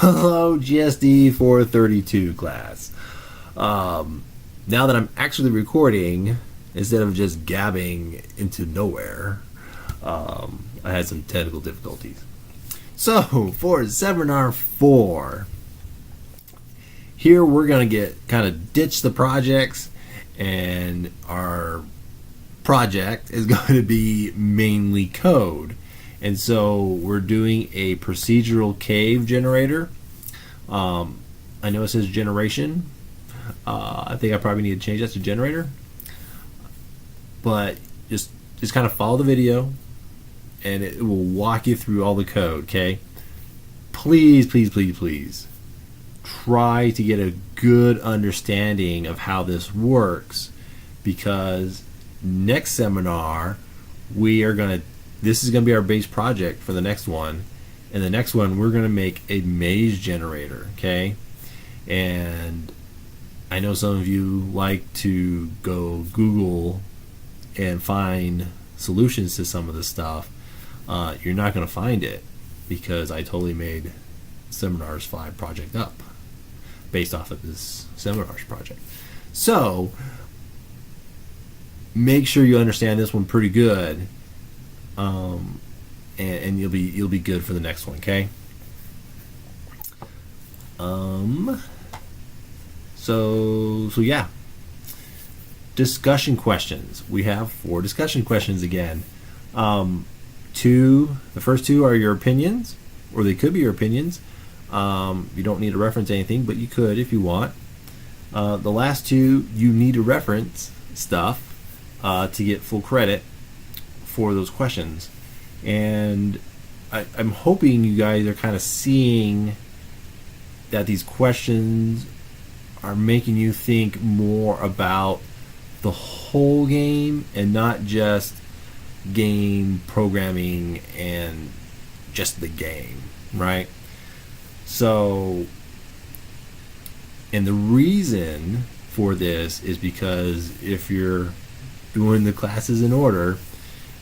Hello, GSD432 class. Now that I'm actually recording, instead of just gabbing into nowhere, I had some technical difficulties. So, for seminar 4, here we're going to kind of ditch the projects, and our project is going to be mainly code. And so we're doing a procedural cave generator. I know it says generation. I think I probably need to change that to generator. But just kind of follow the video, and it will walk you through all the code. Okay? Please, please, please, please try to get a good understanding of how this works, because next seminar this is going to be our base project for the next one. And the next one, we're going to make a maze generator, okay? And I know some of you like to go Google and find solutions to some of this stuff. You're not going to find it, because I totally made Seminars 5 project up based off of this Seminars project. So make sure you understand this one pretty good. And you'll be good for the next one, okay? So yeah. Discussion questions. We have 4 discussion questions again. The first 2 are your opinions, or they could be your opinions. You don't need to reference anything, but you could if you want. The last 2, you need to reference stuff to get full credit for those questions. And I'm hoping you guys are kind of seeing that these questions are making you think more about the whole game and not just game programming and just the game, right? So, and the reason for this is because if you're doing the classes in order,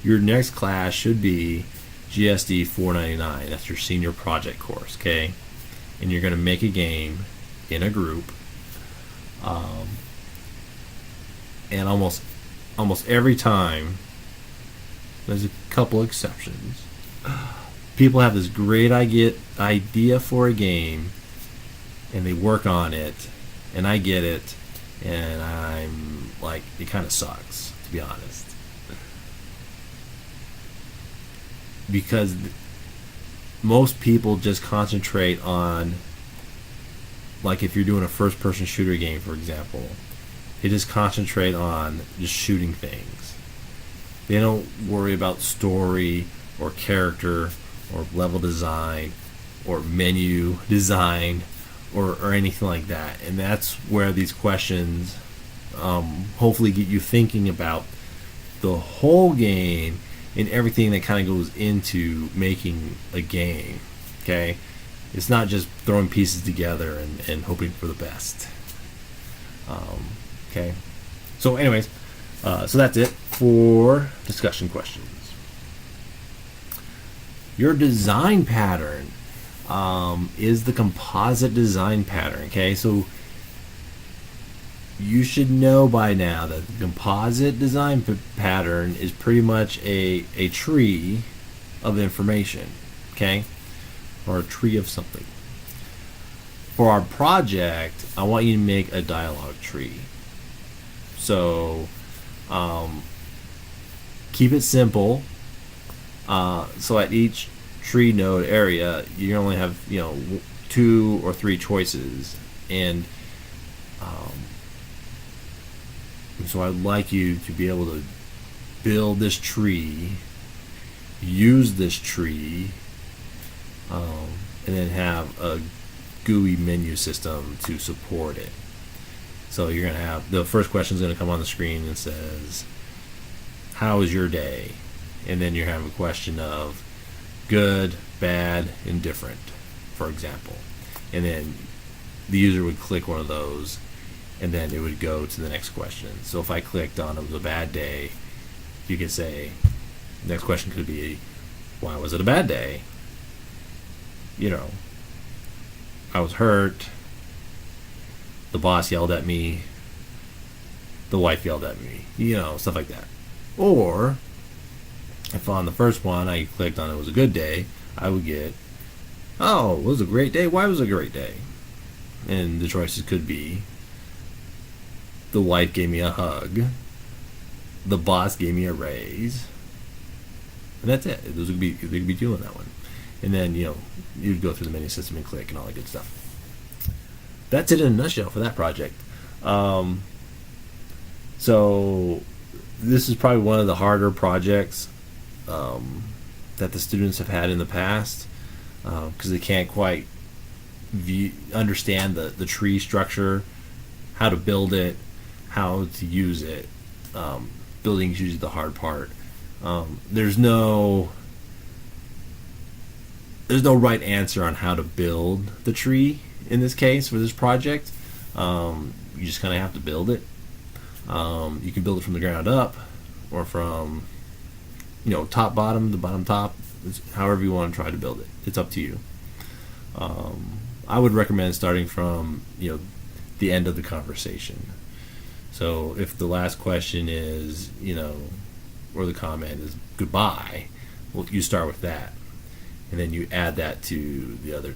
your next class should be GSD499. That's your senior project course, okay? And you're going to make a game in a group. And almost every time, there's a couple exceptions, people have this great idea for a game, and they work on it, and I get it, and I'm like, it kind of sucks, to be honest. Because most people just concentrate on, like if you're doing a first-person shooter game, for example, they just concentrate on just shooting things. They don't worry about story or character or level design or menu design or anything like that. And that's where these questions hopefully get you thinking about the whole game and everything that kind of goes into making a game, okay? It's not just throwing pieces together and hoping for the best. Okay? So anyways, so that's it for discussion questions. Your design pattern is the composite design pattern, okay? So you should know by now that the composite design pattern is pretty much a tree of information, okay? Or a tree of something. For our project, I want you to make a dialogue tree. So keep it simple. So at each tree node area, you only have 2 or 3 choices, and so I'd like you to be able to build this tree, use this tree, and then have a GUI menu system to support it. So you're going to have, the first question is going to come on the screen and says, how is your day? And then you have a question of good, bad, indifferent, for example. And then the user would click one of those, and then it would go to the next question. So if I clicked on it was a bad day, you could say, the next question could be, why was it a bad day? I was hurt, the boss yelled at me, the wife yelled at me, stuff like that. Or if on the first one I clicked on it was a good day, I would get, oh, it was a great day. Why was it a great day? And the choices could be, the wife gave me a hug, the boss gave me a raise, and that's it. Those would be, they could be doing that one. And then, you'd go through the menu system and click and all that good stuff. That's it in a nutshell for that project. So this is probably one of the harder projects that the students have had in the past, because they can't quite understand the tree structure, how to build it, how to use it. Building is usually the hard part. There's no right answer on how to build the tree in this case for this project. You just kind of have to build it. You can build it from the ground up, or from top bottom to bottom top, however you want to try to build it. It's up to you. I would recommend starting from the end of the conversation. So if the last question is or the comment is goodbye, well, you start with that, and then you add that to the other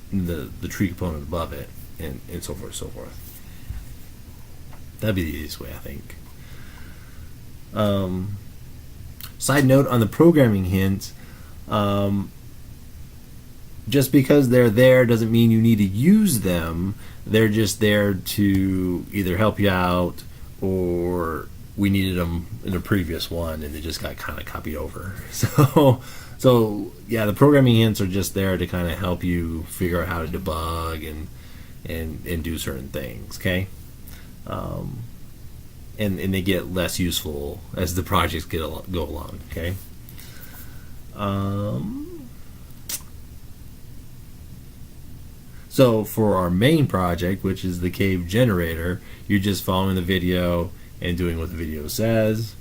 the tree component above it, and so forth and so forth. That'd be the easiest way, I think. Side note on the programming hints, just because they're there doesn't mean you need to use them. They're just there to either help you out, or we needed them in a previous one and they just got kind of copied over. So yeah, the programming hints are just there to kind of help you figure out how to debug and do certain things, okay? And they get less useful as the projects go along, okay? So for our main project, which is the cave generator, you're just following the video and doing what the video says.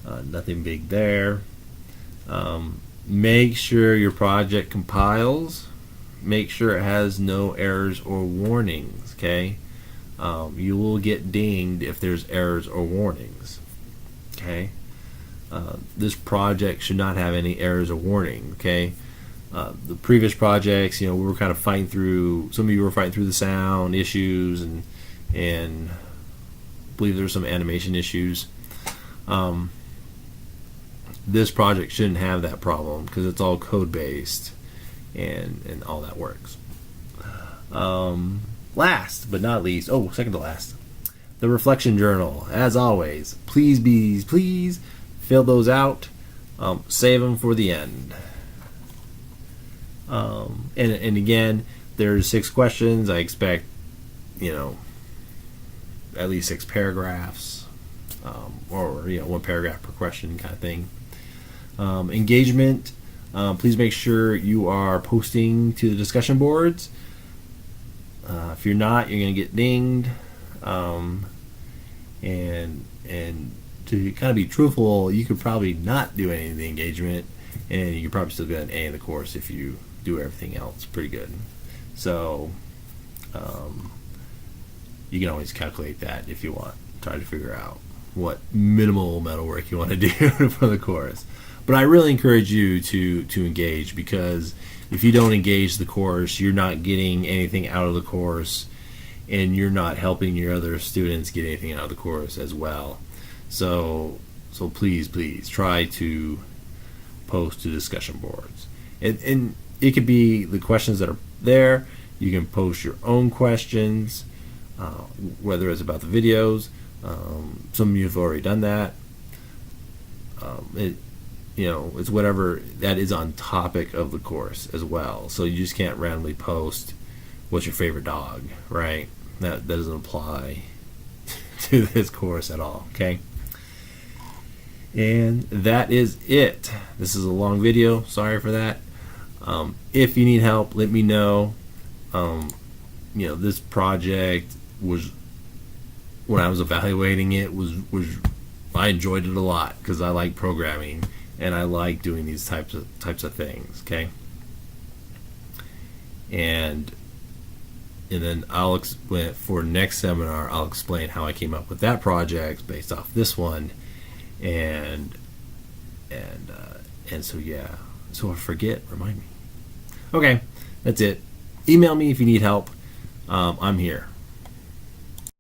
Nothing big there. Make sure your project compiles. Make sure it has no errors or warnings, okay? You will get dinged if there's errors or warnings, okay? This project should not have any errors or warning, okay? The previous projects, we were kind of fighting through, some of you were fighting through the sound issues, and I believe there's some animation issues. This project shouldn't have that problem because it's all code based and all that works. Last but not least, second to last, the reflection journal. As always, please fill those out. Save them for the end. And again, there's 6 questions. I expect, at least 6 paragraphs, or 1 paragraph per question kind of thing. Engagement. Please make sure you are posting to the discussion boards. If you're not, you're going to get dinged. And to kind of be truthful, you could probably not do any of the engagement, and you could probably still get an A in the course if you do everything else pretty good. So you can always calculate that if you want. Try to figure out what minimal metalwork you want to do for the course. But I really encourage you to engage, because if you don't engage the course, you're not getting anything out of the course, and you're not helping your other students get anything out of the course as well. So please try to post to discussion boards. And it could be the questions that are there. You can post your own questions, whether it's about the videos. Some of you have already done that. It's whatever that is on topic of the course as well. So you just can't randomly post what's your favorite dog, right? That doesn't apply to this course at all, okay? And that is it. This is a long video. Sorry for that. If you need help, let me know. This project was, when I was evaluating it, was I enjoyed it a lot because I like programming and I like doing these types of things. Okay. And and then for next seminar, I'll explain how I came up with that project based off this one, and so yeah. So if I forget, remind me. Okay, that's it. Email me if you need help. I'm here.